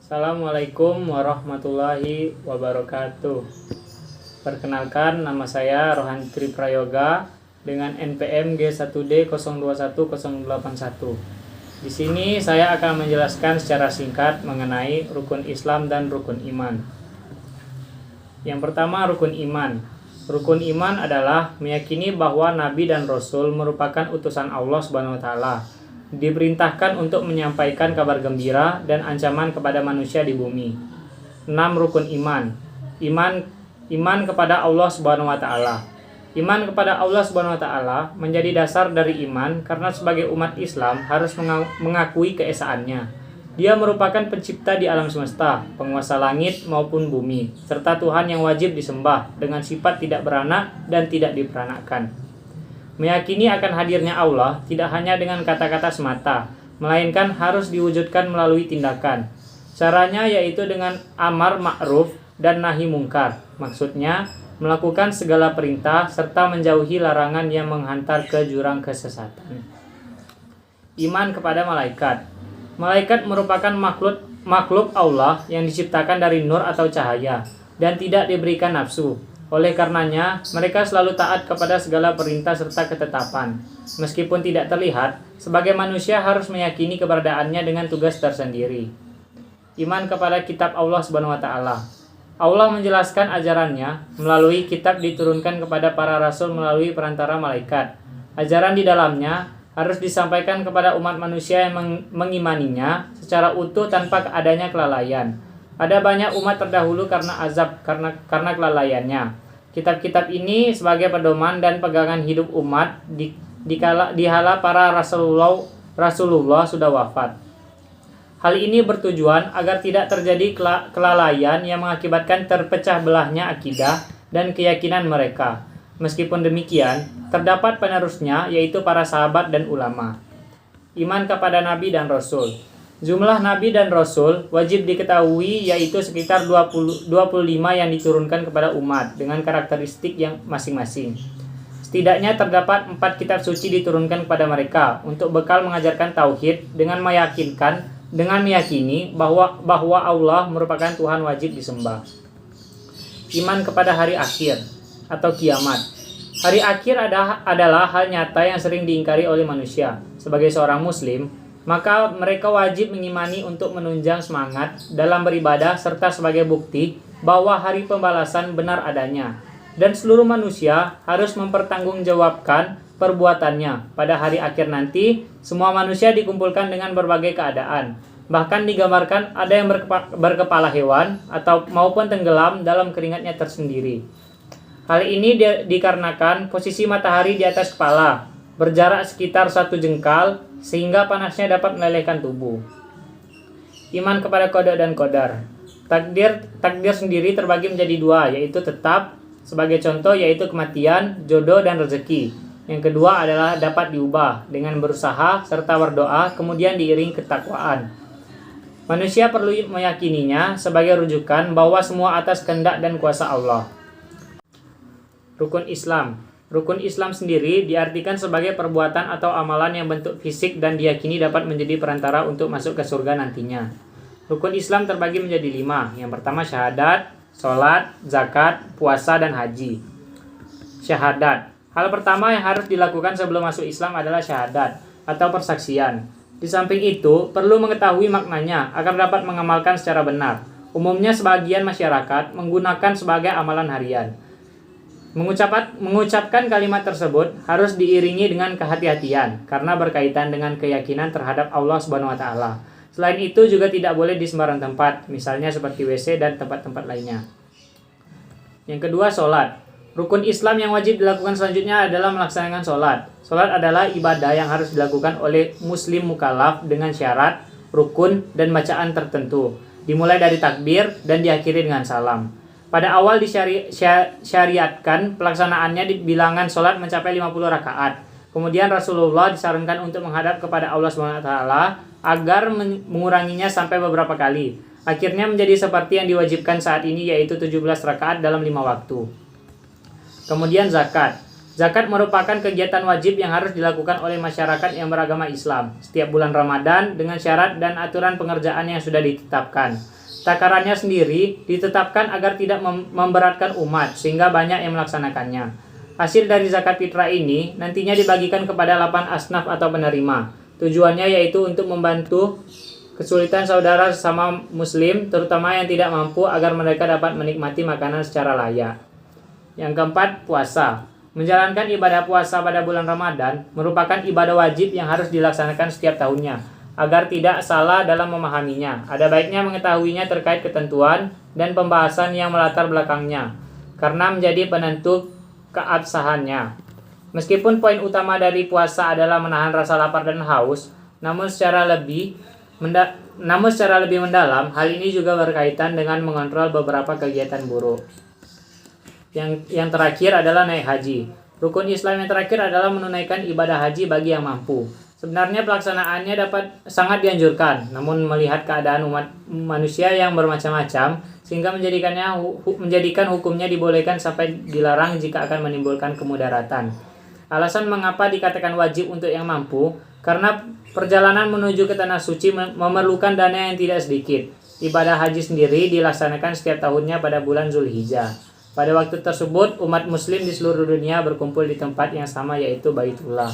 Assalamualaikum warahmatullahi wabarakatuh. Perkenalkan, nama saya Rohan Tri Prayoga dengan NPM G1D021081. Di sini saya akan menjelaskan secara singkat mengenai rukun Islam dan rukun iman. Yang pertama, rukun iman. Rukun iman adalah meyakini bahwa Nabi dan Rasul merupakan utusan Allah SWT, diperintahkan untuk menyampaikan kabar gembira dan ancaman kepada manusia di bumi. 6. Rukun iman. Iman kepada Allah Subhanahu wa taala. Iman kepada Allah Subhanahu wa taala menjadi dasar dari iman karena sebagai umat Islam harus mengakui keesaannya. Dia merupakan pencipta di alam semesta, penguasa langit maupun bumi, serta Tuhan yang wajib disembah dengan sifat tidak beranak dan tidak diperanakkan. Meyakini akan hadirnya Allah tidak hanya dengan kata-kata semata, melainkan harus diwujudkan melalui tindakan. Caranya yaitu dengan amar ma'ruf dan nahi mungkar. Maksudnya, melakukan segala perintah serta menjauhi larangan yang menghantar ke jurang kesesatan. Iman kepada malaikat. Malaikat merupakan makhluk Allah yang diciptakan dari nur atau cahaya dan tidak diberikan nafsu. Oleh karenanya, mereka selalu taat kepada segala perintah serta ketetapan. Meskipun tidak terlihat, sebagai manusia harus meyakini keberadaannya dengan tugas tersendiri. Iman kepada kitab Allah Subhanahu wa taala. Allah menjelaskan ajarannya melalui kitab diturunkan kepada para rasul melalui perantara malaikat. Ajaran di dalamnya harus disampaikan kepada umat manusia yang mengimaninya secara utuh tanpa adanya kelalaian. Ada banyak umat terdahulu karena azab karena kelalaiannya. Kitab-kitab ini sebagai pedoman dan pegangan hidup umat dihala para Rasulullah sudah wafat. Hal ini bertujuan agar tidak terjadi kelalaian yang mengakibatkan terpecah belahnya akidah dan keyakinan mereka. Meskipun demikian, terdapat penerusnya yaitu para sahabat dan ulama. Iman kepada Nabi dan Rasul. Jumlah Nabi dan Rasul wajib diketahui yaitu sekitar 25 yang diturunkan kepada umat dengan karakteristik yang masing-masing. Setidaknya terdapat 4 kitab suci diturunkan kepada mereka untuk bekal mengajarkan tauhid dengan meyakini bahwa Allah merupakan Tuhan wajib disembah. Iman kepada hari akhir atau kiamat. Hari akhir adalah hal nyata yang sering diingkari oleh manusia. Sebagai seorang muslim, maka mereka wajib mengimani untuk menunjang semangat dalam beribadah serta sebagai bukti bahwa hari pembalasan benar adanya. Dan seluruh manusia harus mempertanggungjawabkan perbuatannya. Pada hari akhir nanti, semua manusia dikumpulkan dengan berbagai keadaan. Bahkan digambarkan ada yang berkepala hewan maupun tenggelam dalam keringatnya tersendiri. Hal ini dikarenakan posisi matahari di atas kepala, berjarak sekitar 1 jengkal, sehingga panasnya dapat melelehkan tubuh. Iman kepada qada dan qadar. Takdir sendiri terbagi menjadi 2, yaitu tetap, sebagai contoh yaitu kematian, jodoh, dan rezeki. Yang kedua adalah dapat diubah dengan berusaha serta berdoa, kemudian diiring ketakwaan. Manusia perlu meyakininya sebagai rujukan bahwa semua atas kehendak dan kuasa Allah. Rukun Islam. Rukun Islam sendiri diartikan sebagai perbuatan atau amalan yang bentuk fisik dan diyakini dapat menjadi perantara untuk masuk ke surga nantinya. Rukun Islam terbagi menjadi 5. Yang pertama syahadat, sholat, zakat, puasa, dan haji. Syahadat. Hal pertama yang harus dilakukan sebelum masuk Islam adalah syahadat atau persaksian. Di samping itu, perlu mengetahui maknanya agar dapat mengamalkan secara benar. Umumnya sebagian masyarakat menggunakan sebagai amalan harian. Mengucapkan kalimat tersebut harus diiringi dengan kehati-hatian karena berkaitan dengan keyakinan terhadap Allah Subhanahu wa taala. Selain itu juga tidak boleh di sembarang tempat, misalnya seperti WC dan tempat-tempat lainnya. Yang kedua, sholat. Rukun Islam yang wajib dilakukan selanjutnya adalah melaksanakan sholat. Sholat adalah ibadah yang harus dilakukan oleh muslim mukallaf dengan syarat, rukun, dan bacaan tertentu. Dimulai dari takbir dan diakhiri dengan salam. Pada awal disyariatkan pelaksanaannya di bilangan sholat mencapai 50 rakaat. Kemudian Rasulullah disarankan untuk menghadap kepada Allah SWT agar menguranginya sampai beberapa kali. Akhirnya menjadi seperti yang diwajibkan saat ini, yaitu 17 rakaat dalam 5 waktu. Kemudian zakat. Zakat merupakan kegiatan wajib yang harus dilakukan oleh masyarakat yang beragama Islam setiap bulan Ramadan dengan syarat dan aturan pengerjaan yang sudah ditetapkan. Takarannya sendiri ditetapkan agar tidak memberatkan umat, sehingga banyak yang melaksanakannya. Hasil dari zakat fitrah ini nantinya dibagikan kepada 8 asnaf atau penerima. Tujuannya yaitu untuk membantu kesulitan saudara sesama muslim, terutama yang tidak mampu, agar mereka dapat menikmati makanan secara layak. Yang keempat, puasa. Menjalankan ibadah puasa pada bulan Ramadan merupakan ibadah wajib yang harus dilaksanakan setiap tahunnya. Agar tidak salah dalam memahaminya, ada baiknya mengetahuinya terkait ketentuan dan pembahasan yang melatar belakangnya, karena menjadi penentu keabsahannya. Meskipun poin utama dari puasa adalah menahan rasa lapar dan haus, namun secara lebih mendalam, hal ini juga berkaitan dengan mengontrol beberapa kegiatan buruk. Yang terakhir adalah naik haji. Rukun Islam yang terakhir adalah menunaikan ibadah haji bagi yang mampu. Sebenarnya pelaksanaannya sangat dianjurkan, namun melihat keadaan umat manusia yang bermacam-macam, sehingga menjadikan hukumnya dibolehkan sampai dilarang jika akan menimbulkan kemudaratan. Alasan mengapa dikatakan wajib untuk yang mampu, karena perjalanan menuju ke tanah suci memerlukan dana yang tidak sedikit. Ibadah haji sendiri dilaksanakan setiap tahunnya pada bulan Zulhijjah. Pada waktu tersebut, umat muslim di seluruh dunia berkumpul di tempat yang sama, yaitu Baitullah.